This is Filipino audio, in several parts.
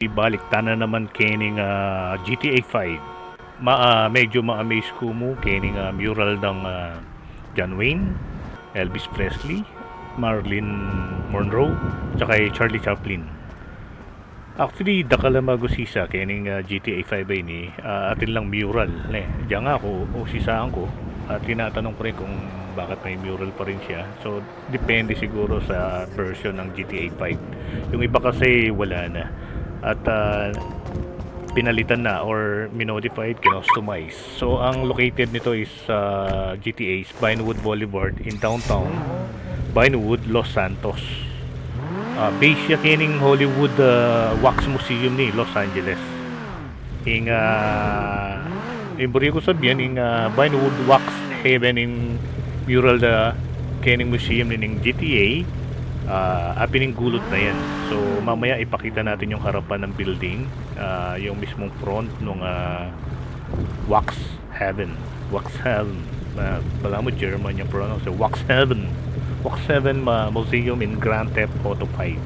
Ibalik na naman kening GTA 5. Medyo ma-amaze ko mo kening mural ng John Wayne, Elvis Presley, Marilyn Monroe, tsaka kay Charlie Chaplin. Actually, dakala magusisa kening GTA 5 ay ni atin lang mural. Diyan nga ako o sisaan ko at tinatanong ko rin kung bakit may mural pa rin siya. So, depende siguro sa version ng GTA 5. Yung iba kasi wala na. At pinalitan na or minodified, kinustomize. So, ang located nito is GTA is Vinewood Boulevard in downtown Vinewood, Los Santos. Base siya kining Hollywood Wax Museum ni Los Angeles. Yung ko sabihin, yung Vinewood Wax Heaven in mural kining museum ni GTA. Apining gulot na yan. So mamaya ipakita natin yung harapan ng building, yung mismong front ng Wax Heaven. Wax Heaven. Bala mo German yung pronounce. Wax Heaven. Wax Heaven Museum in Grand Theft Auto 5.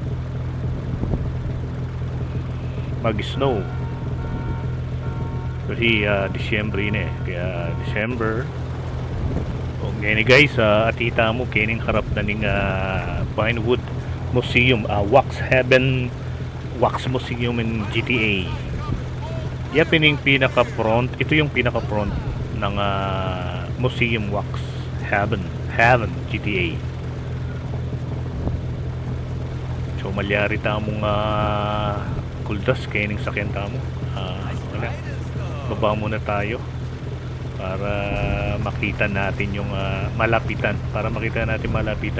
Mag-snow. Kasi Disyembre na eh. Kaya December. Okay guys, atita mo kining harap na ning Vinewood Museum, Wax Heaven Wax Museum in GTA. Pining pinaka-front, ito yung pinaka-front ng Museum Wax Heaven GTA. So malyari tamong kuldas kining sakyan tamo. Baba muna tayo para makita natin yung malapitan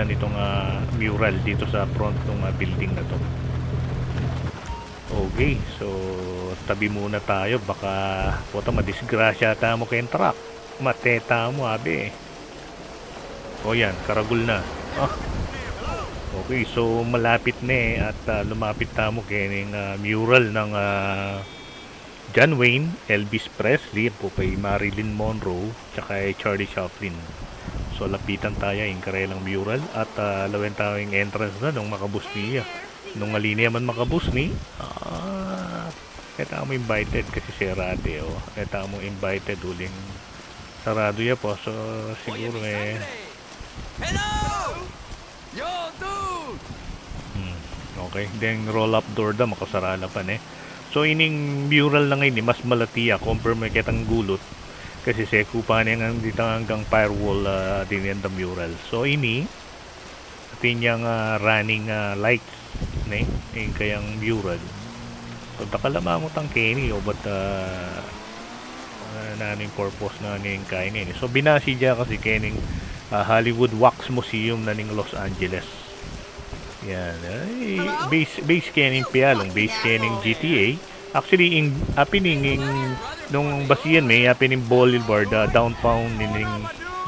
itong mural dito sa front ng building na to. Okay, so tabi muna tayo, baka puta madisgrasya tamo kayong truck, mateta mo abe. O yan, karagul na. Okay, so malapit na eh, at lumapit tamo kining mural ng John Wayne, Elvis Presley, po kay Marilyn Monroe, tsaka kay Charlie Chaplin. So lapitan tayo yung karelang mural at lawin tayo yung entrance na nung makabus niya. Nung alinya man makabus ni, eta mo invited kasi serate oh. Eta mo invited uling sarado ya po. So siguro eh. Hello! Yo dude. Okay, then roll up door da makasarala pa ne. So ining mural na ngayon mas malatiya compare may kitang gulot kasi seku pa niya dito hanggang firewall din yan the mural. So ini atin yung running lights ne yung kayang mural. So takalama mo tang kini o but naning purpose na ning kaya ngayon. So binasi dya kasi kining Hollywood Wax Museum na ning Los Angeles. Yan, base kening pialong, base kening GTA. Actually, in happening nung basiyan may happening Boulevard, downtown ning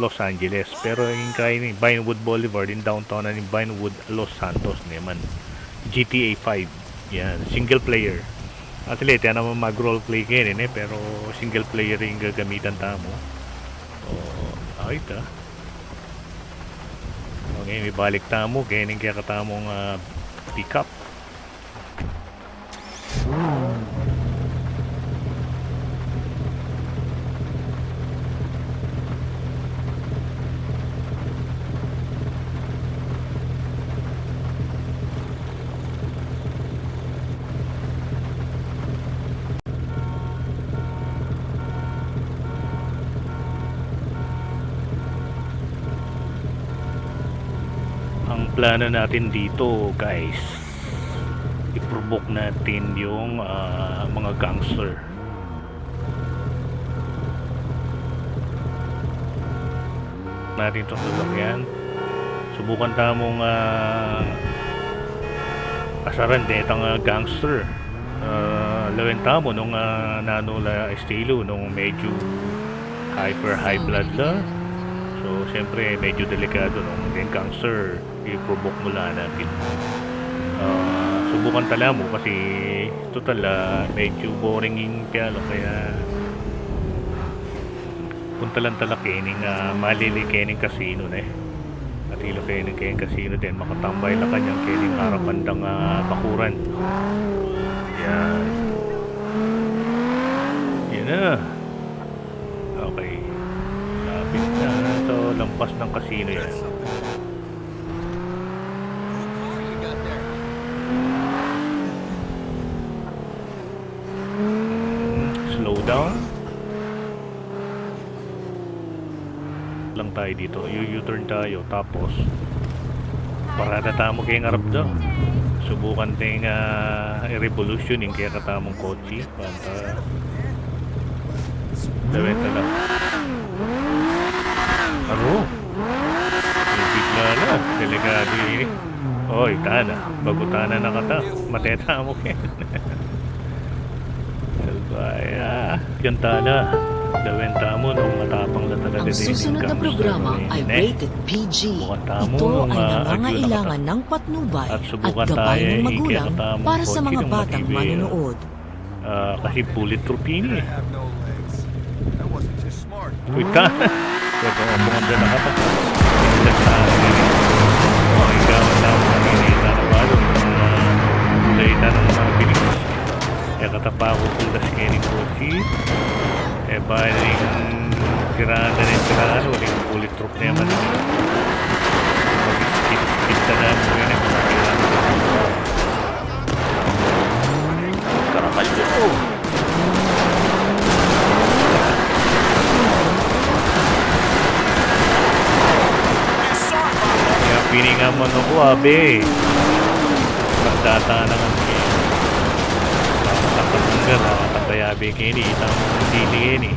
Los Angeles. Pero yung kainin Vinewood Boulevard in downtown na Vinewood, Los Santos naman. GTA 5. Yan, single player. Actually, yan naman mag-role play kayo pero single player yung gagamitan tamo. Okay ta. Okay, may balik tamo, ganyan kaya katamong pick up. Ang plano natin dito guys, i-provoke natin yung mga gangster. Natin itong sasakyan, subukan tamong asaran din itong gangster. Lawin tamo nung nanula estilo nung medyo hyper high blood la. So siyempre medyo delikado nung gangster i-provoke mo lang natin. Subukan tala mo kasi total medyo boring yung pialo kaya punta lang tala kining malili kining casino na at ilo kining casino din makatambay na kanyang kining harapandang bakuran. Yan. Yan na. Okay. Lapit na. So, lampas ng casino yan. Slow down. Lang tayo dito. U-turn tayo. Tapos, parada tamo kayong harap daw. Subukan tayong i-revolution yung kaya katamong kotse. Panta. Dawenta lang. Aro. May bigla na. Delikado yun. Oy, tana. Bagutana na kata. Mateta mo kayo. Salbaya. Yan tana. Dawenta mo nung matapang na talaga Ang susunod na programa ay rated PG. Ito ay nangangailangan ng patnubay at gabay ng magulang para sa mga batang manonood. Kasi bulletproof yun eh. Wait ka. Ito ang pumanda na ka pa. Ikaw ang tao na hinihita na palo. Lahita ng mga bilis. Kaya katapa ko kung das kaya kotse. Eh ba yung tiraan na rin tiraan. Walang bulletproof na yaman. Mag-skip na namin yun. Karakalyo ko. Piningan mo no ko, abe. Pagdata na nga siya. Nakatapagpungan, nakatabayabe kayo ni. Itang dilihin eh.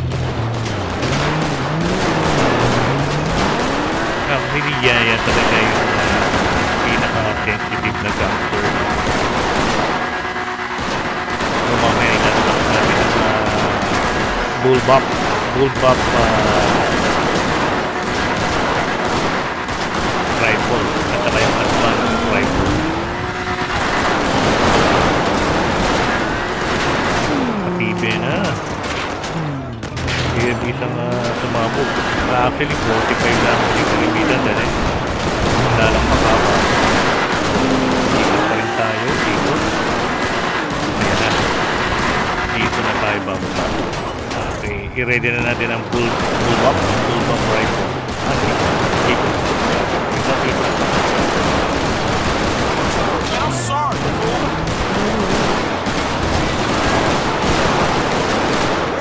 Hiniyaya talaga yung pinaka-sensitive na gangster. Mamaya inatapos natin ang bullbop rifle at saka yung advanced rifle. Katibe na. Kaya isang sumabog. Actually 45 lang hindi kalimitan dahil wala lang makapa. Dito pa rin tayo. Dito. Ayan na. Dito na tayo bababa. Okay. I-ready na natin ang bullbop rifle. Dito. I'm sorry, fool.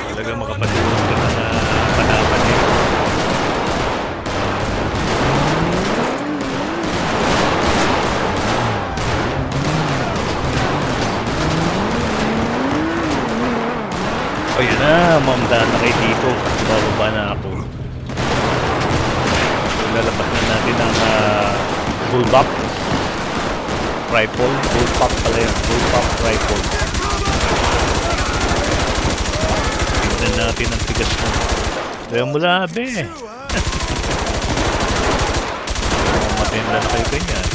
Talaga makapatulong ka na panapan eh. O yun na, mamdaan na kayo dito. Bababa na ako. Lalabas na natin ang bullbop rifle. Bullpop pala yun. Bullpop rifle. Tignan natin ang tigas mo. Kaya mula, abe. Matinda na kayo ganyan.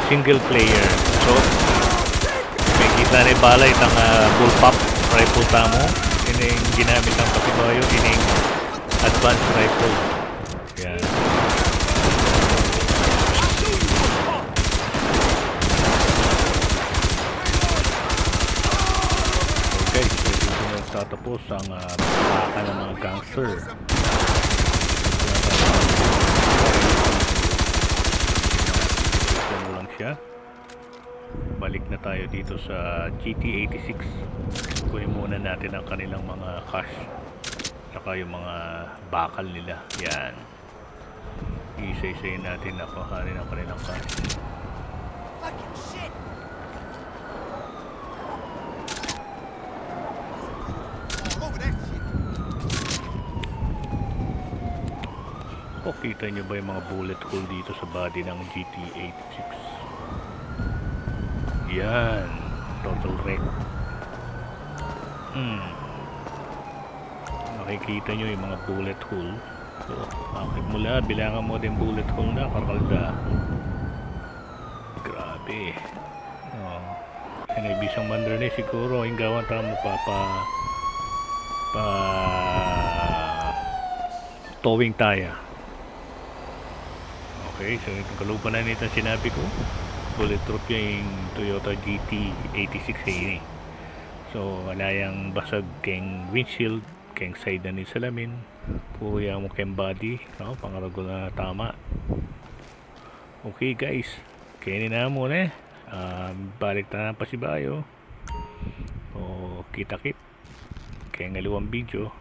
Single player. So, may kita na bala itang bullpop rifle tamo. Ini yung ginamit ng Kapinoyo. Ini yung advanced rifle. Yan. Okay, so dito na tatapos ang baka ng mga gangster. Ito lang siya. Balik na tayo dito sa GT86. Kunin muna natin ang kanilang mga cash. Saka yung mga bakal nila. Yan. Isa-isayin natin na kuhanin ang kanilang cash. Fucking shit. Over that shit. O, kita nyo ba yung mga bullet hole dito sa body ng GT86? Yan. Total wreck. Makikita nyo yung mga bullet hole. So, bakit mula? Bilangan mo din bullet hole na, kakalda. Grabe. Oh. Yan ay bisang mandarne siguro. Yung gawan tamo pa towing tayo. Okay, so itong kalupa na nito sinabi ko. Bulletproof yung Toyota GT86 eh. So wala yung basag keng windshield, keng side na ni salamin. Puya mo keng body, no? Pangarago na tama. Okay guys, kainin na muna. Balik na pa si Bayo. O kita-kit. Kaya ngaliwang video.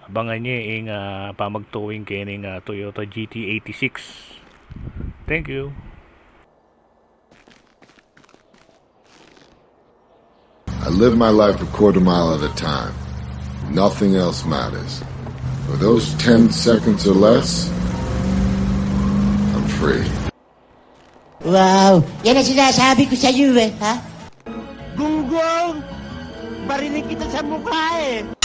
Abangan niya yung pamagtowing kaya ng Toyota GT86. Thank you. I live my life a quarter mile at a time. Nothing else matters. For those 10 seconds or less, I'm free. Wow! Yan ang sinasabi ko sa iyo ha? Gunggong! Barinig kita sa mukha eh!